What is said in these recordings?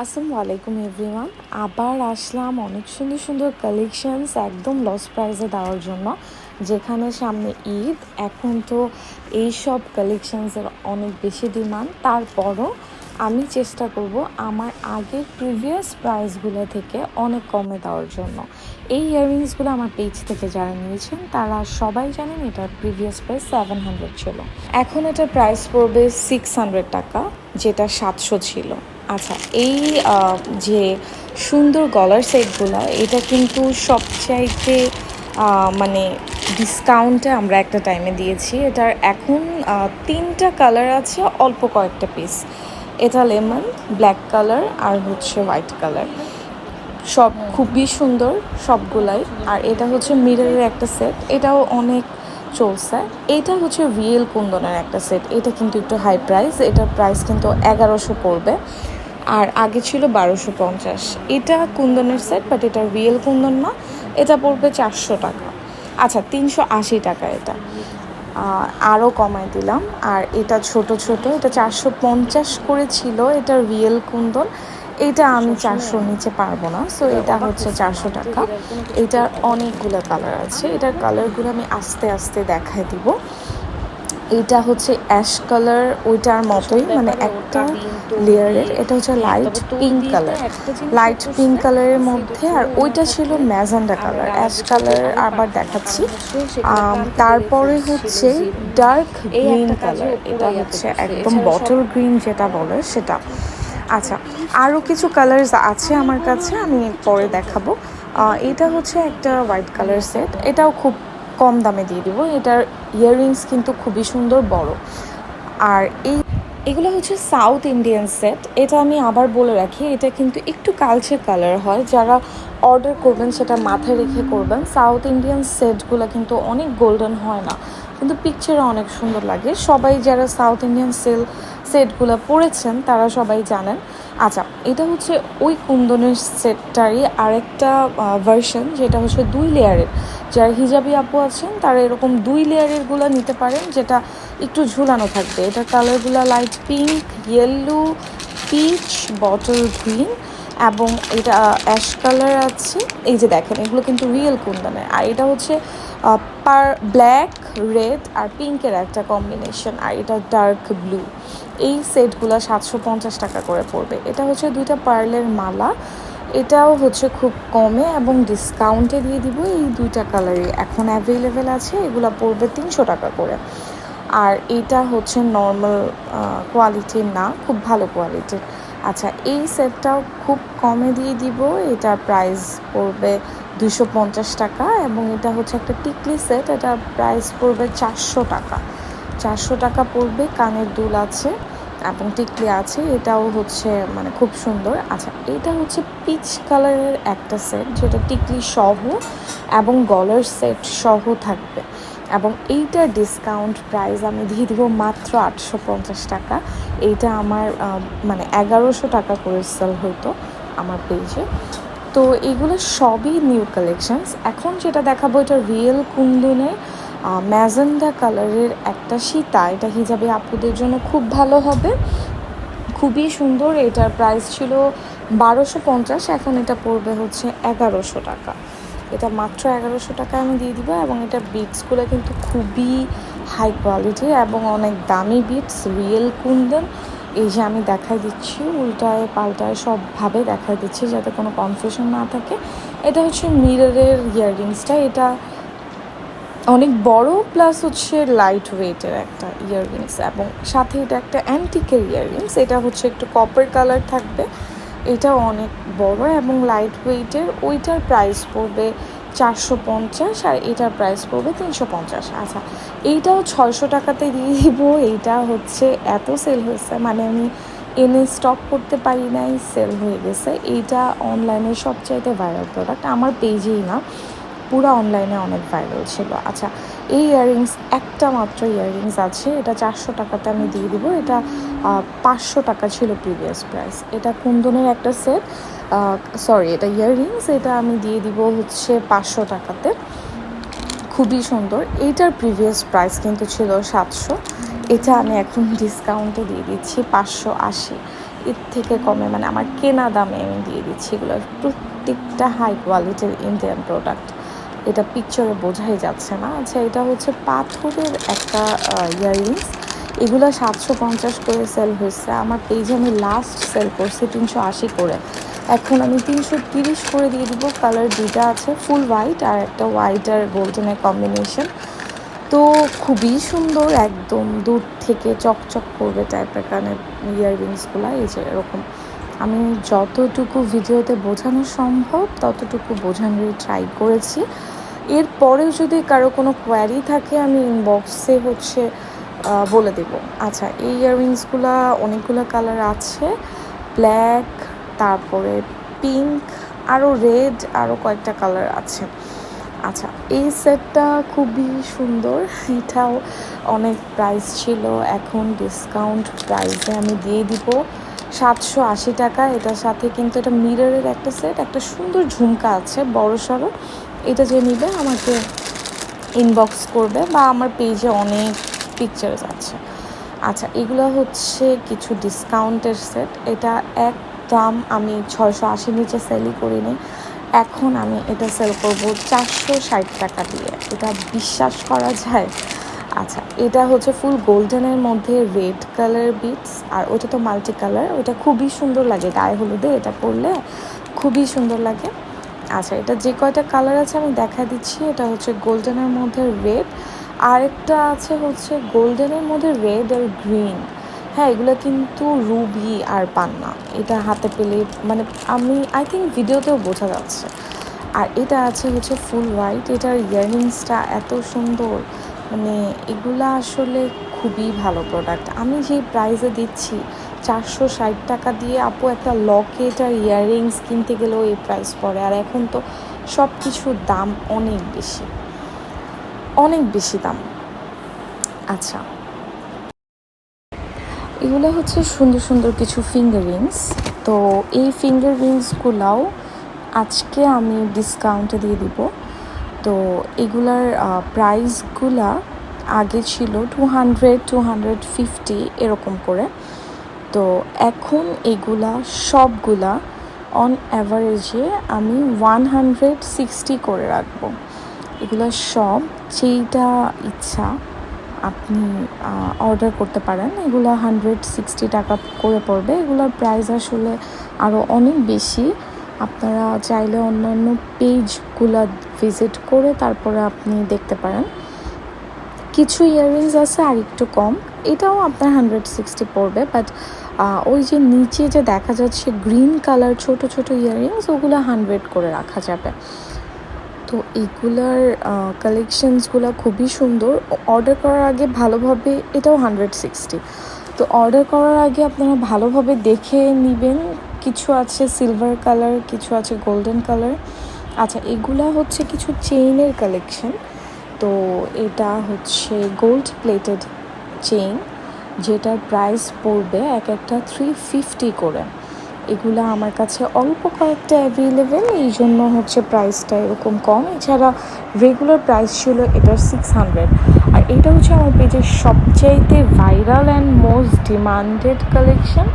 আসসালামু আলাইকুম এভরিওয়ান। আবার আসলাম অনেক সুন্দর সুন্দর কালেকশনস একদম লস প্রাইসে দেওয়ার জন্য। যেখানে সামনে ঈদ, এখন তো এইসব কালেকশনসের অনেক বেশি ডিমান্ড। তারপরও আমি চেষ্টা করব আমার আগের প্রিভিয়াস প্রাইসগুলো থেকে অনেক কমে দেওয়ার জন্য। এই ইয়াররিংসগুলো আমার পেজ থেকে যারা নিয়েছেন তারা সবাই জানেন এটার প্রিভিয়াস প্রাইস 700 ছিল, এখন এটার প্রাইস পড়বে 600 টাকা, যেটা 700 ছিল। আচ্ছা, এই যে সুন্দর গলার সেটগুলো, এটা কিন্তু সবচাইতে মানে ডিসকাউন্টে আমরা একটা টাইমে দিয়েছি। এটার এখন 3টা কালার আছে, অল্প কয়েকটা পিস। এটা লেমন, ব্ল্যাক কালার আর হচ্ছে হোয়াইট কালার। সব খুবই সুন্দর সবগুলাই। আর এটা হচ্ছে মিররের একটা সেট, এটাও অনেক চলছে। এটা হচ্ছে রিয়েল কুন্দনের একটা সেট, এটা কিন্তু একটু হাই প্রাইস, এটার প্রাইস কিন্তু 1100 পড়বে। আর আগে ছিল 1250। এটা কুন্দনের সেট, বাট এটা রিয়েল কুন্দন না, এটা পড়বে 400 টাকা। আচ্ছা, 380 টাকা এটা, আরও কমায় দিলাম। আর এটা ছোট ছোট, এটা 450 করে ছিল, এটা রিয়েল কুন্দন। এটা আমি 400 নিচে পারবো না, সো এটা হচ্ছে 400 টাকা। এটার অনেকগুলো কালার আছে, এটার কালারগুলো আমি আস্তে আস্তে দেখায় দিব। এটা হচ্ছে অ্যাশ কালার, ওইটার মতোই, মানে একটা লেয়ারের। এটা হচ্ছে light pink colour, light pink কালারের মধ্যে। আর ওইটা ছিল ম্যাজেন্ডা কালার, অ্যাশ কালার আবার দেখাচ্ছি। তারপরে হচ্ছে ডার্ক গ্রিন কালার, এটা হচ্ছে একদম বটল গ্রিন যেটা বলে সেটা। আচ্ছা, আরও কিছু কালার্স আছে আমার কাছে, আমি পরে দেখাবো। এটা হচ্ছে একটা হোয়াইট কালার সেট, এটাও খুব কম দামে দিয়ে দিব। এটার ইয়াররিংস কিন্তু খুবই সুন্দর বড়। আর এগুলো হচ্ছে সাউথ ইন্ডিয়ান সেট। এটা আমি আবার বলে রাখি, এটা কিন্তু একটু কালচে কালার হয়। যারা অর্ডার করবেন সেটা মাথায় রেখে করবেন। সাউথ ইন্ডিয়ান সেটগুলো কিন্তু অনেক গোল্ডেন হয় না, কিন্তু পিকচারে অনেক সুন্দর লাগে। সবাই যারা সাউথ ইন্ডিয়ান সেটগুলো পরেছেন তারা সবাই জানেন। আচ্ছা, এটা হচ্ছে ওই কুন্দনের সেটটারই আরেকটা ভার্সন, যেটা হচ্ছে 2 লেয়ারের। যারা হিজাবি আপু আছেন তারা এরকম 2 লেয়ারেরগুলো নিতে পারেন, যেটা একটু ঝুলানো থাকবে। এটার কালারগুলো light pink, yellow, peach, bottle green এবং এটা অ্যাশ কালার আছে। এই যে দেখেন, এগুলো কিন্তু রিয়েল কুন্দনের। আর এটা হচ্ছে ব্ল্যাক, রেড আর পিঙ্কের একটা কম্বিনেশন, আর এটা ডার্ক ব্লু। এই সেটগুলো 750 টাকা করে পড়বে। এটা হচ্ছে 2টা পার্লের মালা, এটাও হচ্ছে খুব কমে এবং ডিসকাউন্টে দিয়ে দিব। এই 2টা কালারই এখন অ্যাভেলেবেল আছে, এগুলো পড়বে 300 টাকা করে। আর এটা হচ্ছে নর্মাল কোয়ালিটির না, খুব ভালো কোয়ালিটির। আচ্ছা, এই সেটটাও খুব কমে দিয়ে দিব, এটার প্রাইস পড়বে 250 টাকা। এবং এটা হচ্ছে একটা টিকলি সেট, এটার প্রাইস পড়বে 400 টাকা। 400 টাকা পড়বে। কানের দুল আছে এবং টিকলি আছে, এটাও হচ্ছে মানে খুব সুন্দর। আচ্ছা, এটা হচ্ছে পিচ কালারের একটা সেট, যেটা টিকলি সহ এবং গলার সেট সহ থাকবে। এবং এইটার ডিসকাউন্ট প্রাইস আমি দিয়ে দিব মাত্র 850 টাকা। এইটা আমার মানে 1100 টাকা করে সেল হতো আমার পেজে। তো এগুলো সবই নিউ কালেকশনস। এখন যেটা দেখাবো, এটা রিয়েল কুন্দনের ম্যাজেন্ডা কালারের একটা সীতা। এটা হিজাবে আপুদের জন্য খুব ভালো হবে, খুবই সুন্দর। এটার প্রাইস ছিল 1250, এখন এটা পড়বে হচ্ছে 1100 টাকা। এটা মাত্র 1100 টাকা আমি দিয়ে দিব। এবং এটার বিটসগুলো কিন্তু খুবই হাই কোয়ালিটির এবং অনেক দামি বিটস, রিয়েল কুন্দন। এই যে আমি দেখাই দিচ্ছি, উল্টায় পাল্টায় সবভাবে দেখাই দিচ্ছি যাতে কোনো কনফিউশন না থাকে। এটা হচ্ছে মিররের ইয়াররিংসটা, এটা অনেক বড়, প্লাস হচ্ছে লাইট ওয়েটের একটা ইয়াররিংস। এবং সাথে এটা একটা অ্যান্টিকের ইয়াররিংস, এটা হচ্ছে একটু কপার কালার থাকবে। এটাও অনেক বড় এবং লাইট ওয়েটের। ওইটার প্রাইস পড়বে 450 আর এটার প্রাইস পড়বে 350। আচ্ছা, এইটাও 600 টাকাতে দিয়ে দিব। এইটা হচ্ছে এত সেল হয়েছে, মানে আমি এনে স্টক করতে পারি নাই, সেল হয়ে গেছে। এইটা অনলাইনে সবচাইতে ভাইরাল প্রোডাক্ট, আমার পেজেই না, পুরো অনলাইনে অনেক ভাইরাল ছিল। আচ্ছা, এই ইয়াররিংস একটা মাত্র ইয়াররিংস আছে, এটা 400 টাকাতে আমি দিয়ে দিব। এটা 500 টাকা ছিল প্রিভিয়াস প্রাইস। এটা কুন্দনের একটা সেট, সরি এটা ইয়াররিংস, এটা আমি দিয়ে দিব হচ্ছে 500 টাকাতে। খুবই সুন্দর। এইটার প্রিভিয়াস প্রাইস কিন্তু ছিল 700, এটা আমি এখন ডিসকাউন্টে দিয়ে দিচ্ছি 580। এর থেকে কমে মানে আমার কেনা দামে আমি দিয়ে দিচ্ছি। এগুলো প্রত্যেকটা হাই কোয়ালিটির ইন্ডিয়ান প্রোডাক্ট, এটা পিকচারে বোঝাই যাচ্ছে না। আচ্ছা, এটা হচ্ছে পাথরের একটা ইয়াররিংস। এগুলো 750 করে সেল হয়েছে আমার পেজে। আমি লাস্ট সেল করছি 380 করে, এখন আমি 330 করে দিয়ে দিব। কালার দুইটা আছে, ফুল হোয়াইট আর একটা হোয়াইট আর গোল্ডেনের কম্বিনেশন। তো খুবই সুন্দর, একদম দূর থেকে চকচক করবে টাইপের কানের ইয়াররিংসগুলো। এই যে এরকম আমি যতটুকু ভিডিওতে বোঝানো সম্ভব ততটুকু বোঝানোর ট্রাই করেছি। এরপরেও যদি কারো কোনো কোয়ারি থাকে আমি ইনবক্সে হচ্ছে বলে দেব। আচ্ছা, এই ইয়াররিংসগুলো অনেকগুলো কালার আছে, ব্ল্যাক, তারপরে পিঙ্ক, আরও রেড, আরও কয়েকটা কালার আছে। আচ্ছা, এই সেটটা খুবই সুন্দর, এটাও অনেক প্রাইস ছিল, এখন ডিসকাউন্ট প্রাইসে আমি দিয়ে দিব 780 টাকা। এটার সাথে কিন্তু এটা মিররের একটা সেট, একটা সুন্দর ঝুমকা আছে বড় সড়ো। এটা যে নিবে আমাকে ইনবক্স করবে বা আমার পেজে অনেক পিকচার্স আছে। আচ্ছা, এগুলো হচ্ছে কিছু ডিসকাউন্টের সেট। এটা একদম আমি 680 নিচে সেলই করিনি, এখন আমি এটা সেল করব 460 টাকা দিয়ে। এটা বিশ্বাস করা যায়? আচ্ছা, এটা হচ্ছে ফুল গোল্ডেনের মধ্যে রেড কালার বিটস, আর ওটা তো মাল্টি কালার, ওটা খুবই সুন্দর লাগে গায়ে হলুদে, এটা পরলে খুবই সুন্দর লাগে। আচ্ছা, এটা যে কয়টা কালার আছে আমি দেখা দিচ্ছি। এটা হচ্ছে গোল্ডেনের মধ্যে রেড, আরেকটা আছে হচ্ছে গোল্ডেনের মধ্যে রেড আর গ্রিন। হ্যাঁ, এগুলো কিন্তু রুবি আর পান্না, এটা হাতে পেলে মানে আমি আই থিঙ্ক ভিডিওতেও বোঝা যাচ্ছে। আর এটা আছে হচ্ছে ফুল হোয়াইট, এটার ইয়াররিংসটা এত সুন্দর, মানে এগুলা আসলে খুবই ভালো প্রোডাক্ট। আমি যেই প্রাইসে দিচ্ছি 460 টাকা দিয়ে, আপু একটা লকেট আর ইয়াররিংস কিনতে গেলেও এই প্রাইস পড়ে। আর এখন তো সব কিছুর দাম অনেক বেশি, অনেক বেশি দাম। আচ্ছা, এগুলো হচ্ছে সুন্দর সুন্দর কিছু ফিঙ্গার রিংস। তো এই ফিঙ্গার রিংসগুলাও আজকে আমি ডিসকাউন্টে দিয়ে দিব। তো এগুলার প্রাইসগুলা আগে ছিল 200, 250 এরকম করে। তো এখন এগুলা সবগুলা অন অ্যাভারেজে আমি 160 করে রাখবো। এগুলো সব যেইটা ইচ্ছা আপনি অর্ডার করতে পারেন। এগুলো 160 টাকা করে পড়বে। এগুলোর প্রাইস আসলে আরও অনেক বেশি। আপনারা চাইলে অন্যান্য পেজগুলো ভিজিট করে তারপরে আপনি দেখতে পারেন। কিছু ইয়াররিংস আছে আর একটু কম, এটাও আপনার 160 পড়বে। বাট ওই যে নিচে যে দেখা যাচ্ছে গ্রিন কালার ছোট ছোট ইয়াররিংস, ওগুলো 100 করে রাখা যাবে। তো এগুলার কালেকশনসগুলো খুবই সুন্দর। অর্ডার করার আগে ভালোভাবে, এটাও 160, তো অর্ডার করার আগে আপনারা ভালোভাবে দেখে নেবেন। কিছু আছে সিলভার কালার, কিছু আছে গোল্ডেন কালার। আচ্ছা, এগুলা হচ্ছে কিছু চেইনের কালেকশন। তো এটা হচ্ছে গোল্ড প্লেটেড চেইন, যেটার প্রাইস পড়বে এক একটা 350 করে। এগুলো আমার কাছে অল্প কয়েকটা অ্যাভেলেবেল, এই জন্য হচ্ছে প্রাইসটা এরকম কম। এছাড়া রেগুলার প্রাইস ছিল এটার 600। আর এটা হচ্ছে আমার পেজের সবচাইতে viral and most demanded collection.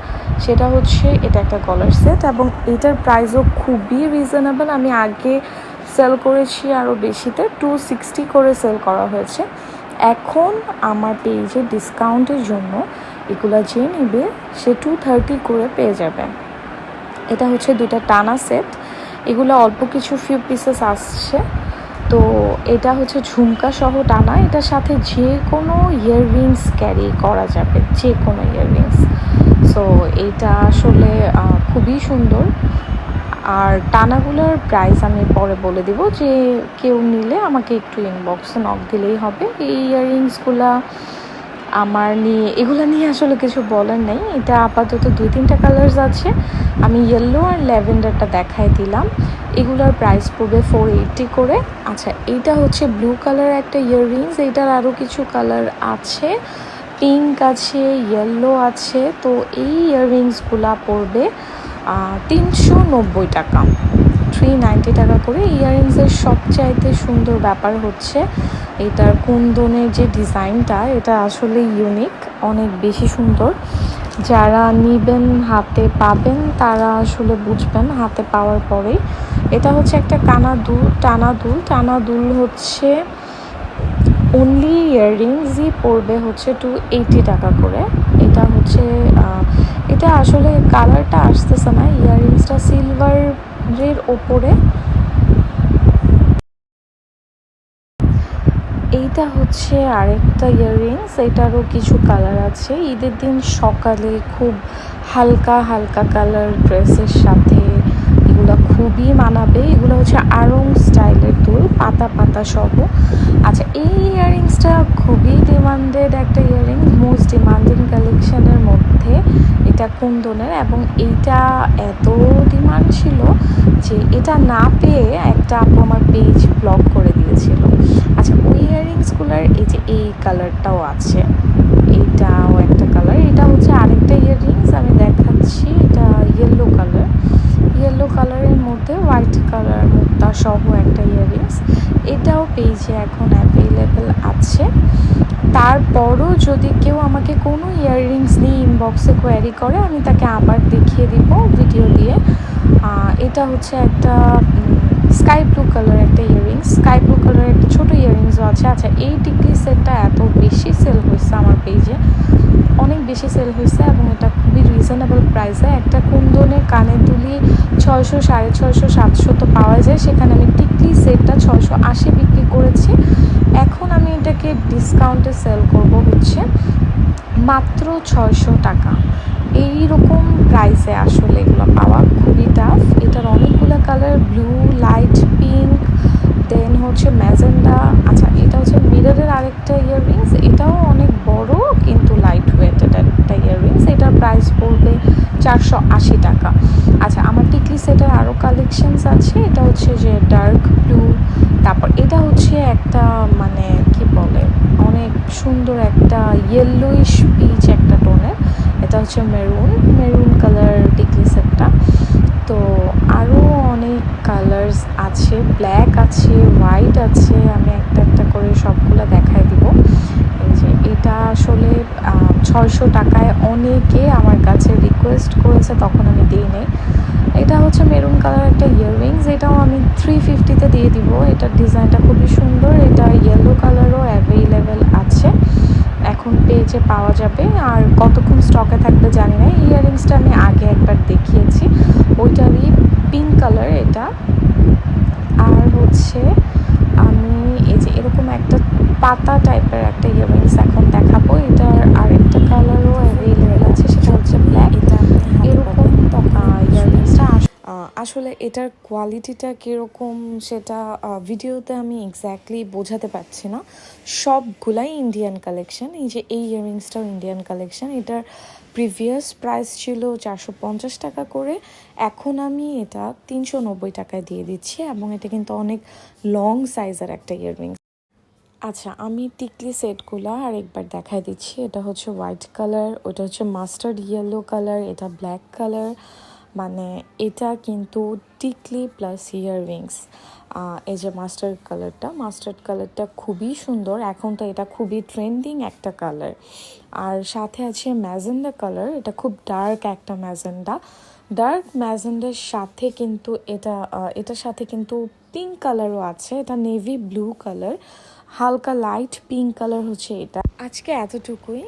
সেটা হচ্ছে এটা একটা গলার সেট, এবং এটার প্রাইসও খুবই রিজনেবল। আমি আগে সেল করেছি আরও বেশিতে, 260 করে সেল করা হয়েছে। এখন আমার পেজে ডিসকাউন্টের জন্য এগুলো যে নেবে সে 230 করে পেয়ে যাবে। এটা হচ্ছে দুইটা টানা সেট, এগুলো অল্প কিছু ফিউ পিসেস আসছে। তো এটা হচ্ছে ঝুমকা সহ টানা, এটার সাথে যে কোনো ইয়াররিংস ক্যারি করা যাবে, যে কোনো ইয়াররিংস। সো এটা আসলে খুবই সুন্দর। আর টানাগুলোর প্রাইস আমি পরে বলে দিব, যে কেউ নিলে আমাকে একটু ইনবক্সে নক দিলেই হবে। এই ইয়াররিংসগুলো এগুলো নিয়ে আসলে কিছু বলার নেই। এটা আপাতত 2-3টা কালার্স আছে, আমি ইয়েলো আর ল্যাভেন্ডারটা দেখাই দিলাম। এগুলোর প্রাইস পড়বে 480 করে। আচ্ছা, এইটা হচ্ছে ব্লু কালার একটা ইয়াররিংস, এইটার আরও কিছু কালার আছে, পিঙ্ক আছে, ইয়েলো আছে। তো এই ইয়াররিংসগুলো পড়বে 390 টাকা, 390 টাকা করে। ইয়াররিংসের সবচাইতে সুন্দর ব্যাপার হচ্ছে এটার কুন্দনের যে ডিজাইনটা, এটা আসলে ইউনিক, অনেক বেশি সুন্দর। যারা নিবেন হাতে পাবেন তারা আসলে বুঝবেন হাতে পাওয়ার পরেই। এটা হচ্ছে একটা টানা দুল হচ্ছে অনলি ইয়াররিংসই পড়বে হচ্ছে 280 টাকা করে। এটা হচ্ছে এটা আসলে কালারটা আসতেছে না, ইয়াররিংসটা সিলভারের ওপরে। এইটা হচ্ছে আরেকটা ইয়াররিংস, এটারও কিছু কালার আছে। ঈদের দিন সকালে খুব হালকা হালকা কালার ড্রেসের সাথে এগুলো খুবই মানাবে। এগুলো হচ্ছে আড়ং স্টাইলের দুল, পাতা পাতা সহ। আচ্ছা, এই ইয়াররিংসটা খুবই ডিমান্ডেড একটা ইয়াররিংস, মোস্ট ডিমান্ডিং কালেকশনের মধ্যে এটা কুন্দনের, এবং এইটা এত ডিমান্ড ছিল যে এটা না পেয়ে একটা আপু আমার পেজ ব্লক করে দিয়েছিল। আচ্ছা, ওই ইয়াররিংসগুলোর এই কালারটাও আছে, এইটাও একটা কালার। এটা হচ্ছে আরেকটা ইয়াররিংস আমি দেখাচ্ছি, এটা ইয়েলো কালারের মধ্যে হোয়াইট কালার মুক্তা সহ একটা ইয়াররিংস। এটাও পেজে এখন অ্যাভেলেবেল আছে। তারপরও যদি কেউ আমাকে কোনো ইয়াররিংস নিয়ে ইনবক্সে কোয়ারি করে, আমি তাকে আবার দেখিয়ে দিব ভিডিও দিয়ে। এটা হচ্ছে একটা স্কাই ব্লু কালার একটা ইয়াররিংস, স্কাই ব্লু কালারের একটা ছোটো ইয়াররিংসও আছে। আচ্ছা, এই টিকলি সেটটা এত বেশি সেল হয়েছে আমার পেজে, অনেক বেশি সেল হয়েছে, এবং এটা খুবই রিজনেবল প্রাইসে। একটা কুন্দনের কানের দুলি 600, 650, 700 তো পাওয়া যায়, সেখানে আমি টিকলি সেটটা 680 বিক্রি করেছি। এখন আমি এটাকে ডিসকাউন্টে সেল করব হচ্ছে মাত্র 600 টাকা। এইরকম প্রাইসে আসলে এগুলো পাওয়া খুবই টাফ। এটার অনেকগুলো কালার, ব্লু, লাইট পিঙ্ক, দেন হচ্ছে ম্যাজেন্ডা। আচ্ছা, এটা হচ্ছে মিররের আরেকটা ইয়াররিংস, এটাও অনেক বড় কিন্তু লাইট ওয়েটেড একটা ইয়াররিংস। এটার প্রাইস পড়বে 480 টাকা। আচ্ছা, আমার টিকলি সেটের আরও কালেকশনস আছে। এটা হচ্ছে যে ডার্ক ব্লু, তারপর এটা হচ্ছে একটা মানে কি বলে অনেক সুন্দর একটা ইয়েলোইশ পিচ একটা টোনের, এটা হচ্ছে মেরুন কালার টিকলি সেটটা। তো আরও অনেক কালার্স আছে, ব্ল্যাক আছে, হোয়াইট আছে, আমি একটা একটা করে সবগুলো দেখাই দিব। এই যে এটা আসলে 600 টাকায় অনেকে আমার কাছে রিকোয়েস্ট করেছে, তখন আমি দিই নেই। এটা হচ্ছে মেরুন কালার একটা ইয়াররিংস, এটাও আমি 350-তে দিয়ে দিব। এটার ডিজাইনটা খুবই সুন্দর। এটা ইয়েলো কালারও অ্যাভেলেবেল আছে, এখন পেজে পাওয়া যাবে। আর কতক্ষণ স্টকে থাকবে জানি না। ইয়াররিংসটা আমি আগে একবার দেখিয়েছি, ওইটারই পিঙ্ক কালার এটা। আর হচ্ছে আমি এরকম একটা পাতা টাইপের একটা ইয়াররিংস এখন দেখাবো। এটার আরেকটা কালারও অ্যাভেলেবেল আছে, সেটা হচ্ছে ব্ল্যাক। এরকম ইয়াররিংসটা আসলে এটার কোয়ালিটিটা কীরকম সেটা ভিডিওতে আমি এক্স্যাক্টলি বোঝাতে পারছি না। সবগুলাই ইন্ডিয়ান কালেকশন। এই ইয়াররিংসটাও ইন্ডিয়ান কালেকশন। এটার প্রিভিয়াস প্রাইস ছিল 450 টাকা করে, এখন আমি এটা 390 টাকায় দিয়ে দিচ্ছি, এবং এটা কিন্তু অনেক লং সাইজের একটা ইয়াররিংস। আচ্ছা, আমি টিকলি সেটগুলো আরেকবার দেখাই দিচ্ছি। এটা হচ্ছে হোয়াইট কালার, ওটা হচ্ছে মাস্টার্ড ইয়েলো কালার, এটা ব্ল্যাক কালার। মানে এটা কিন্তু টিকলি প্লাস ইয়াররিংস। এই যে মাস্টার্ড কালারটা খুবই সুন্দর, এখন তো এটা খুবই ট্রেন্ডিং একটা কালার। আর সাথে আছে ম্যাজেন্ডা কালার, এটা খুব ডার্ক একটা ম্যাজেন্ডার সাথে কিন্তু এটার সাথে কিন্তু পিঙ্ক কালারও আছে, এটা নেভি ব্লু কালার, হালকা লাইট পিঙ্ক কালার হচ্ছে এটা। আজকে এতটুকুই,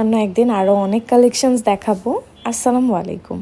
অন্য একদিন আরও অনেক কালেকশনস দেখাবো। আসসালামু আলাইকুম।